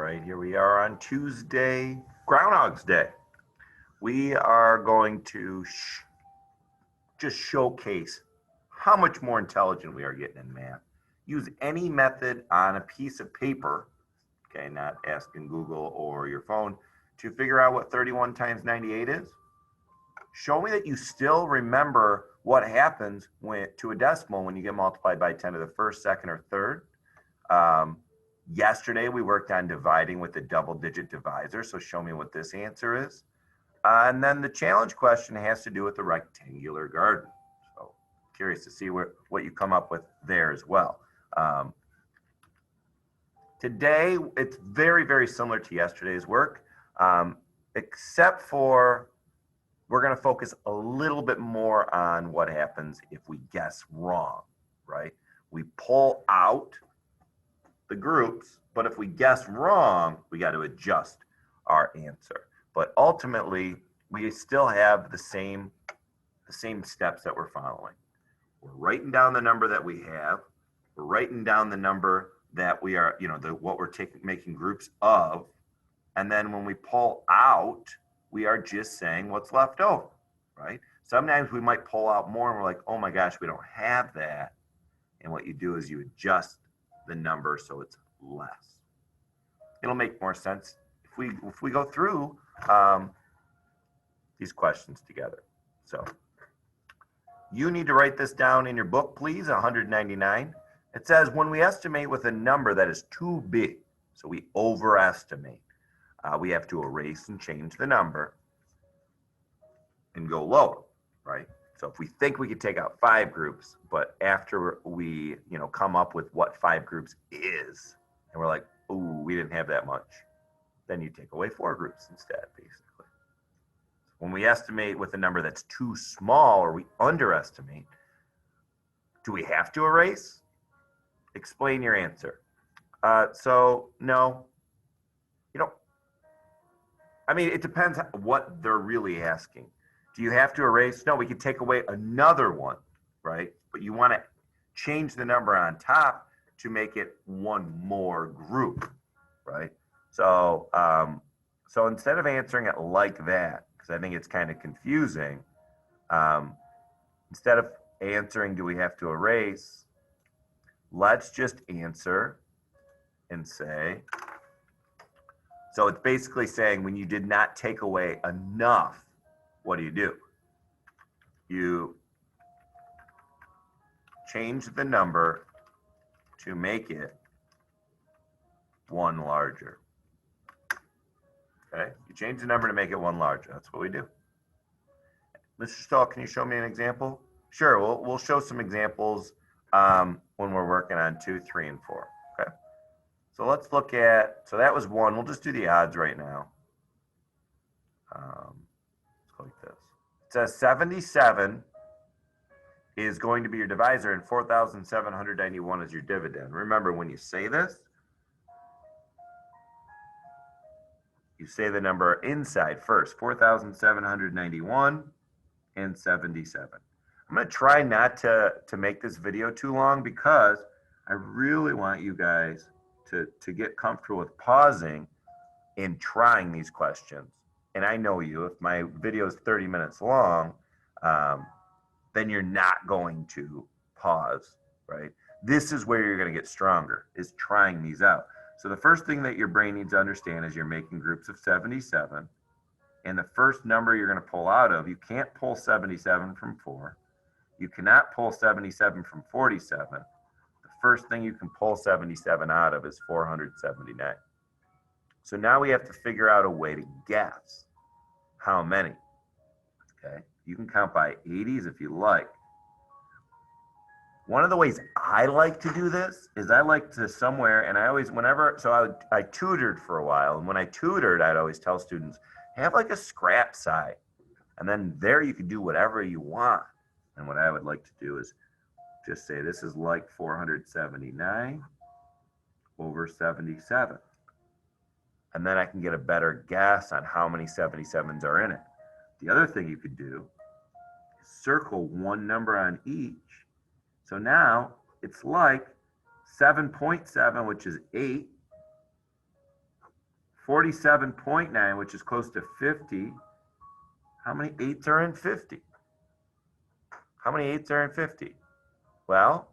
right, here we are on Tuesday, Groundhog's Day. We are going to just showcase how much more intelligent we are getting in math. Use any method on a piece of paper, okay, not asking Google or your phone, to figure out what 31 times 98 is. Show me that you still remember what happens to a decimal when you get multiplied by 10 to the first, second, or third. Yesterday, we worked on dividing with the double-digit divisor, so show me what this answer is. And then the challenge question has to do with the rectangular garden. So curious to see what you come up with there as well. Today, it's very, very similar to yesterday's work, except for we're going to focus a little bit more on what happens if we guess wrong, right? We pull out the groups, but if we guess wrong, we got to adjust our answer. But ultimately, we still have the same steps that we're following. We're writing down the number that we have. We're writing down the number that we are, what we're making groups of. And then when we pull out, we are just saying what's left over, right? Sometimes we might pull out more and we're like, oh my gosh, we don't have that. And what you do is you adjust the number so it's less. It'll make more sense if we go through these questions together. So you need to write this down in your book, please, 199. It says when we estimate with a number that is too big, so we overestimate, we have to erase and change the number and go lower, right? So if we think we could take out 5 groups, but after we, come up with what 5 groups is, and we're like, ooh, we didn't have that much, then you take away 4 groups instead, basically. When we estimate with a number that's too small or we underestimate, do we have to erase? Explain your answer. So no, it depends what they're really asking. Do you have to erase? No, we could take away another one, right? But you want to change the number on top to make it one more group, right? So, so instead of answering it like that, because I think it's kind of confusing, instead of answering, do we have to erase? Let's just answer and say, so it's basically saying when you did not take away enough, what do? You change the number to make it one larger. Okay, you change the number to make it one larger. That's what we do. Mr. Stahl, can you show me an example? Sure, we'll show some examples when we're working on 2, 3, and 4. Okay. So let's look at, so that was 1. We'll just do the odds right now. Let's go like this. It says 77 is going to be your divisor and 4,791 is your dividend. Remember, when you say this, you say the number inside first, 4,791 and 77. I'm going to try not to make this video too long because I really want you guys to get comfortable with pausing and trying these questions. And I know you, if my video is 30 minutes long, then you're not going to pause, right? This is where you're going to get stronger, is trying these out. So the first thing that your brain needs to understand is you're making groups of 77. And the first number you're going to pull out of, you can't pull 77 from 4. You cannot pull 77 from 47. The first thing you can pull 77 out of is 479. So now we have to figure out a way to guess how many. Okay, you can count by 80s if you like. One of the ways I like to do this is I like to somewhere, and I always, I tutored for a while, and when I tutored, I'd always tell students, have like a scrap side, and then there you can do whatever you want. And what I would like to do is just say this is like 479 over 77. And then I can get a better guess on how many 77s are in it. The other thing you could do is circle one number on each. So now it's like 7.7, which is 8, 47.9, which is close to 50. How many 8s are in 50? How many 8s are in 50? Well,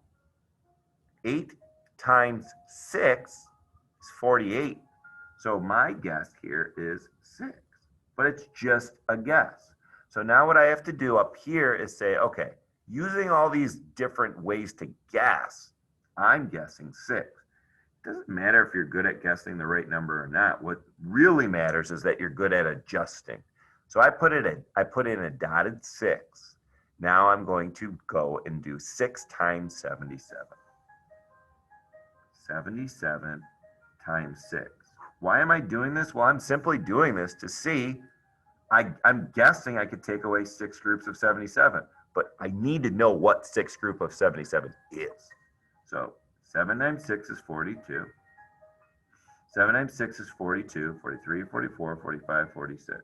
8 times 6 is 48. So my guess here is 6, but it's just a guess. So now what I have to do up here is say, okay, using all these different ways to guess, I'm guessing 6. It doesn't matter if you're good at guessing the right number or not. What really matters is that you're good at adjusting. So I put in a dotted 6. Now I'm going to go and do 6 times 77. 77 times 6. Why am I doing this? Well, I'm simply doing this to see. I'm guessing I could take away 6 groups of 77, but I need to know what 6th group of 77 is. So 7 times 6 is 42. 7 times 6 is 42, 43, 44, 45, 46.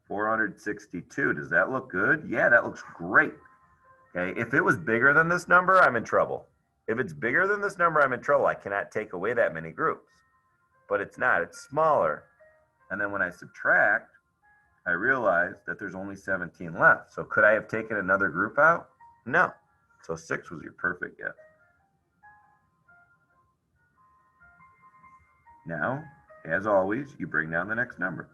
462. Does that look good? Yeah, that looks great. Okay, if it was bigger than this number, I'm in trouble. If it's bigger than this number, I'm in trouble. I cannot take away that many groups. But it's not, it's smaller. And then when I subtract, I realize that there's only 17 left. So could I have taken another group out? No. So 6 was your perfect guess. Now, as always, you bring down the next number.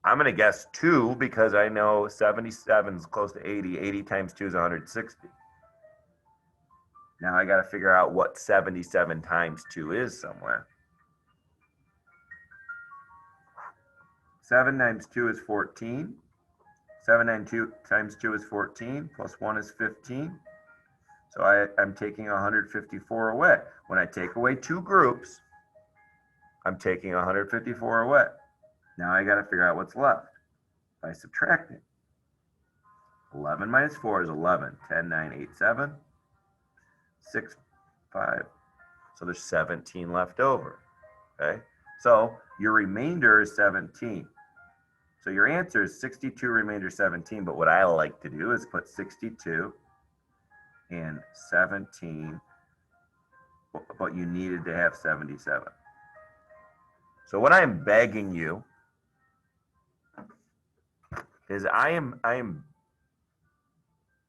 I'm going to guess 2 because I know 77 is close to 80. 80 times 2 is 160. Now I got to figure out what 77 times 2 is somewhere. 7 times 2 is 14. 7 times 2 is 14, plus 1 is 15. So I'm taking 154 away. When I take away 2 groups, I'm taking 154 away. Now I got to figure out what's left by subtracting. 11 minus 4 is 11. 10, 9, 8, 7. 6, 5. So there's 17 left over. Okay? So your remainder is 17. So your answer is 62, remainder 17. But what I like to do is put 62 and 17. But you needed to have 77. So what I'm begging you is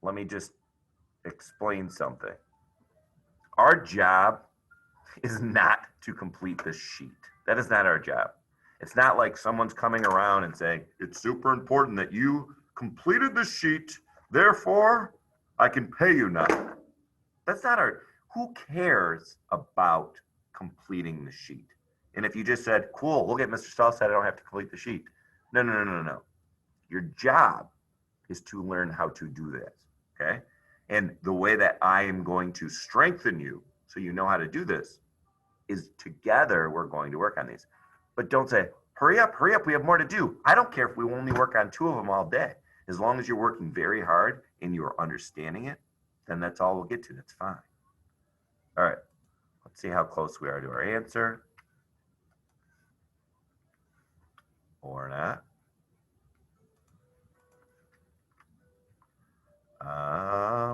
let me just explain something. Our job is not to complete this sheet. That is not our job. It's not like someone's coming around and saying, it's super important that you completed the sheet, therefore I can pay you now. That's not who cares about completing the sheet? And if you just said, cool, look at Mr. Stahl said I don't have to complete the sheet. No. Your job is to learn how to do this, okay? And the way that I am going to strengthen you so you know how to do this is together we're going to work on these. But don't say, hurry up, we have more to do. I don't care if we only work on 2 of them all day. As long as you're working very hard and you're understanding it, then that's all we'll get to. That's fine. All right, let's see how close we are to our answer. Or not.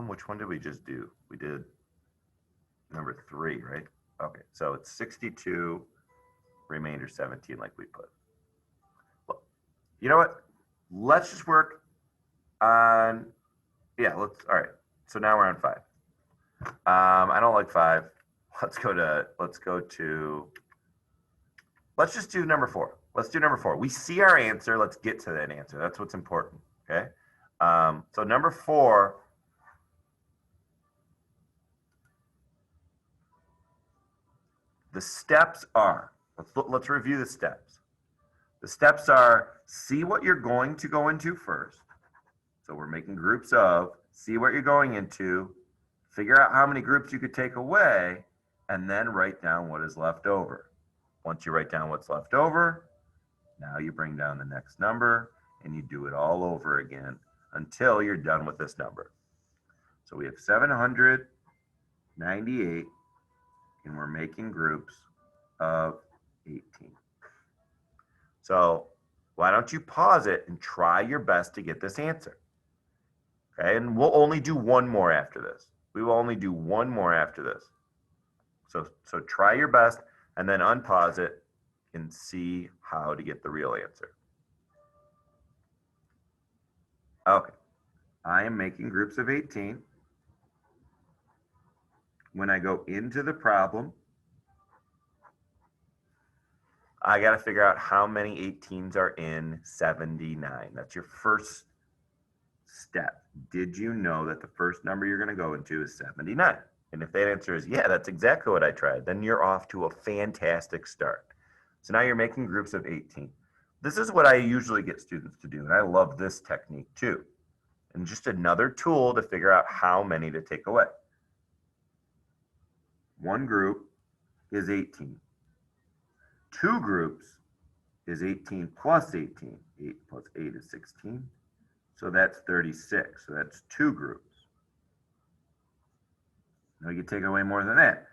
Which one did we just do? We did number 3, right? Okay, so it's 62, remainder 17 like we put. Well, you know what? Let's just work on, all right. So now we're on 5. I don't like 5. Let's just do number 4. Let's do number 4. We see our answer. Let's get to that answer. That's what's important, okay? So number 4, the steps are, let's review the steps. The steps are, see what you're going to go into first. So we're making groups of, see what you're going into, figure out how many groups you could take away, and then write down what is left over. Once you write down what's left over, now you bring down the next number, and you do it all over again until you're done with this number. So we have 798, and we're making groups of 18. So why don't you pause it and try your best to get this answer? Okay, and we'll only do one more after this. We will only do one more after this. So try your best and then unpause it and see how to get the real answer. Okay, I am making groups of 18. When I go into the problem, I got to figure out how many 18s are in 79. That's your first step. Did you know that the first number you're going to go into is 79? And if that answer is, yeah, that's exactly what I tried, then you're off to a fantastic start. So now you're making groups of 18. This is what I usually get students to do, and I love this technique too. And just another tool to figure out how many to take away. One group is 18. Two groups is 18 plus 18. 8 plus 8 is 16. So that's 36. So that's two groups. Now you can take away more than that.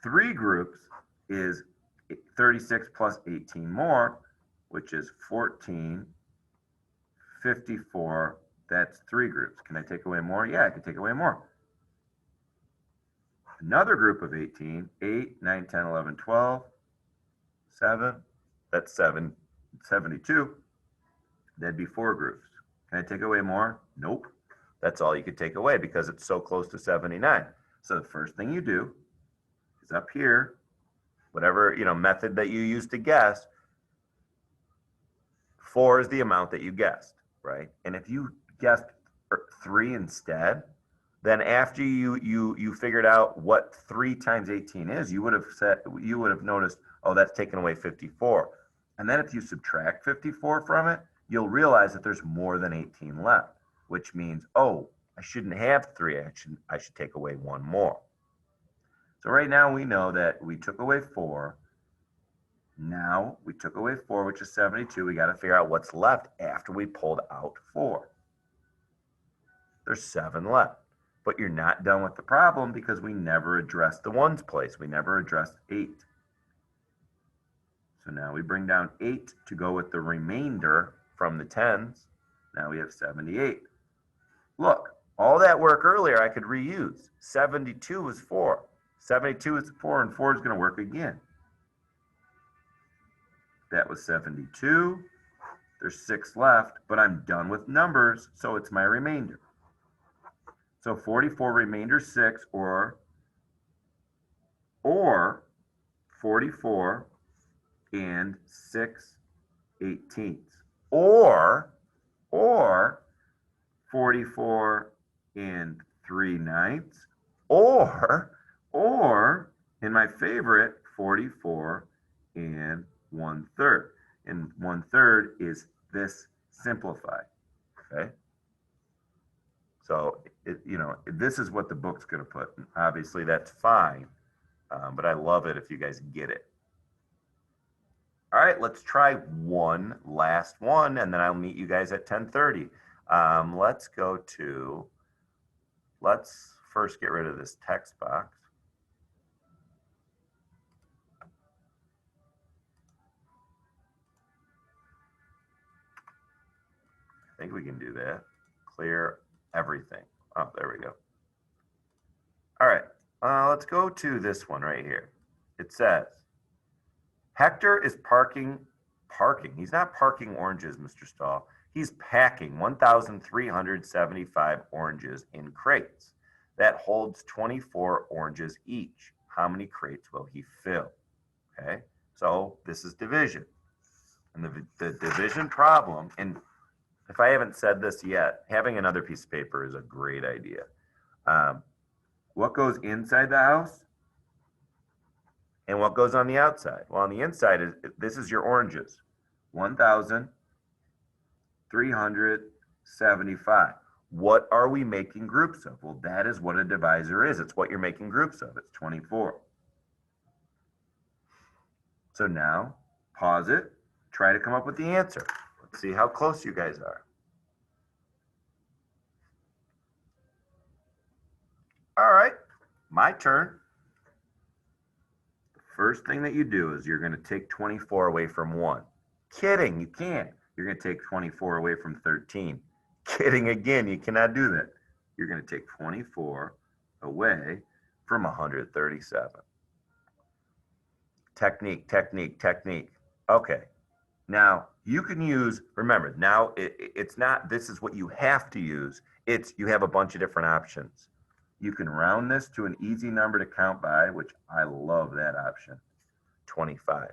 Three groups is 36 plus 18 more, which is 14, 54. That's three groups. Can I take away more? Yeah, I can take away more. Another group of 18, 8, 9, 10, 11, 12, 7. That's 72. That'd be four groups. Can I take away more? Nope. That's all you could take away because it's so close to 79. So the first thing you do is up here, whatever method that you use to guess, 4 is the amount that you guessed, right? And if you guessed 3 instead, then after you figured out what 3 times 18 is, you would have noticed, oh, that's taken away 54. And then if you subtract 54 from it, you'll realize that there's more than 18 left, which means, oh, I shouldn't have 3. I should take away 1 more. So right now we know that we took away 4. Now we took away 4, which is 72. We got to figure out what's left after we pulled out 4. There's 7 left. But you're not done with the problem because we never addressed the ones place. We never addressed 8. So now we bring down 8 to go with the remainder from the 10s. Now we have 78. Look, all that work earlier I could reuse. 72 is 4. 72 is 4, and 4 is going to work again. That was 72. There's 6 left, but I'm done with numbers, so it's my remainder. So 44 remainder 6, or 44 and 6 18ths, or 44 and 3 ninths, or in my favorite, 44 and 1/3. And 1/3 is this simplified. Okay. So this is what the book's going to put. And obviously, that's fine, but I love it if you guys get it. All right, let's try one last one, and then I'll meet you guys at 10:30. Let's first get rid of this text box. I think we can do that. Clear everything. Oh, there we go. All right, let's go to this one right here. It says, Hector is parking. He's not parking oranges, Mr. Stahl. He's packing 1,375 oranges in crates. That holds 24 oranges each. How many crates will he fill? Okay, so this is division. And the division problem, and if I haven't said this yet, having another piece of paper is a great idea. What goes inside the house and what goes on the outside? Well, on the inside, this is your oranges, 1,375. What are we making groups of? Well, that is what a divisor is. It's what you're making groups of. It's 24. So now, pause it. Try to come up with the answer. Let's see how close you guys are. All right, my turn. The first thing that you do is you're going to take 24 away from 1. Kidding, you can't. You're going to take 24 away from 13. Kidding again, you cannot do that. You're going to take 24 away from 137. Technique, technique, technique. Okay. Now you can use, remember, now it's not, this is what you have to use. It's, you have a bunch of different options. You can round this to an easy number to count by, which I love that option, 25.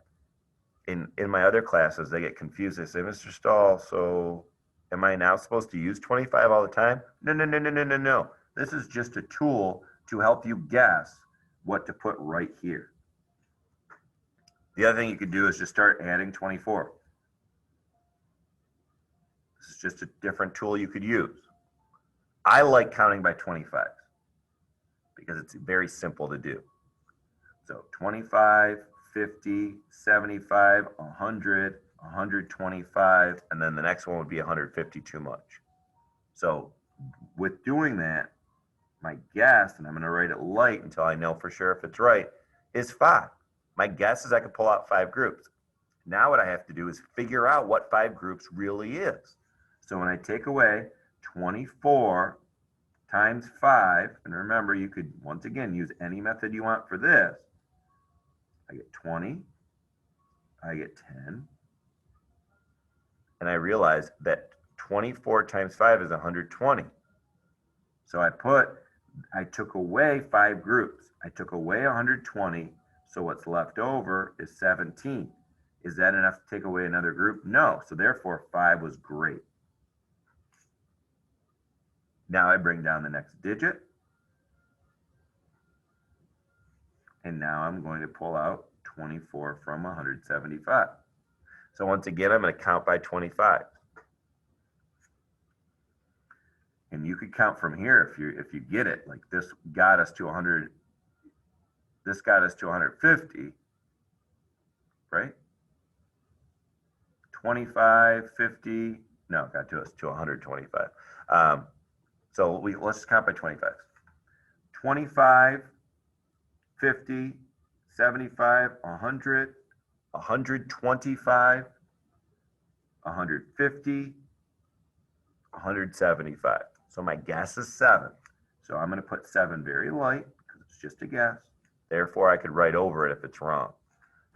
In my other classes, they get confused. They say, Mr. Stahl, so am I now supposed to use 25 all the time? No, no, no, no, no, no, no. This is just a tool to help you guess what to put right here. The other thing you could do is just start adding 24. This is just a different tool you could use. I like counting by 25 because it's very simple to do. So 25, 50, 75, 100, 125, and then the next one would be 150 too much. So with doing that, my guess, and I'm going to write it light until I know for sure if it's right, is 5. My guess is I could pull out 5 groups. Now what I have to do is figure out what 5 groups really is. So when I take away 24 times 5, and remember, you could, once again, use any method you want for this. I get 20, I get 10, and I realize that 24 times 5 is 120. So I took away 5 groups. I took away 120, so what's left over is 17. Is that enough to take away another group? No, so therefore 5 was great. Now I bring down the next digit. And now I'm going to pull out 24 from 175. So once again, I'm going to count by 25. And you could count from here if you get it. Like this got us to 100. This got us to 150, right? 25, 50. No, it got to us to 125. So let's count by 25. 25, 50, 75, 100, 125, 150, 175. So my guess is 7. So I'm going to put 7 very light because it's just a guess. Therefore, I could write over it if it's wrong.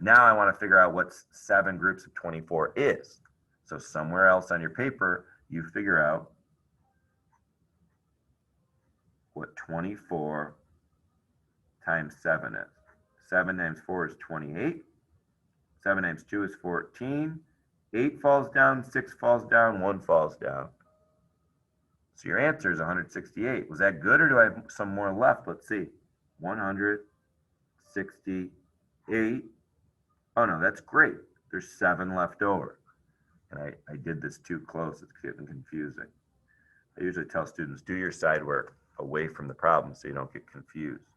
Now I want to figure out what 7 groups of 24 is. So somewhere else on your paper, you figure out what 24 times 7 is. 7 times 4 is 28. 7 times 2 is 14. 8 falls down, 6 falls down, 1 falls down. So your answer is 168. Was that good, or do I have some more left? Let's see. 168. Oh no, that's great. There's 7 left over. And I did this too close. It's getting confusing. I usually tell students, do your side work away from the problem so you don't get confused.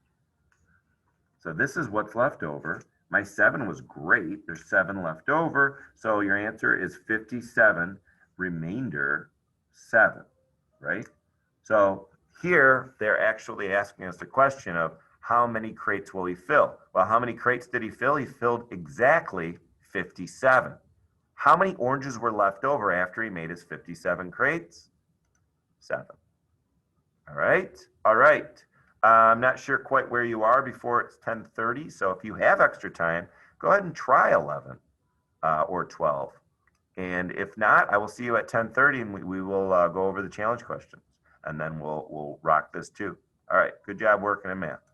So this is what's left over. My 7 was great. There's 7 left over. So your answer is 57, remainder 7, right? So here they're actually asking us the question of how many crates will he fill? Well, how many crates did he fill? He filled exactly 57. How many oranges were left over after he made his 57 crates? 7. All right. All right. I'm not sure quite where you are before it's 10:30. So if you have extra time, go ahead and try 11 or 12. And if not, I will see you at 10:30 and we will go over the challenge questions. And then we'll rock this too. All right. Good job working in math.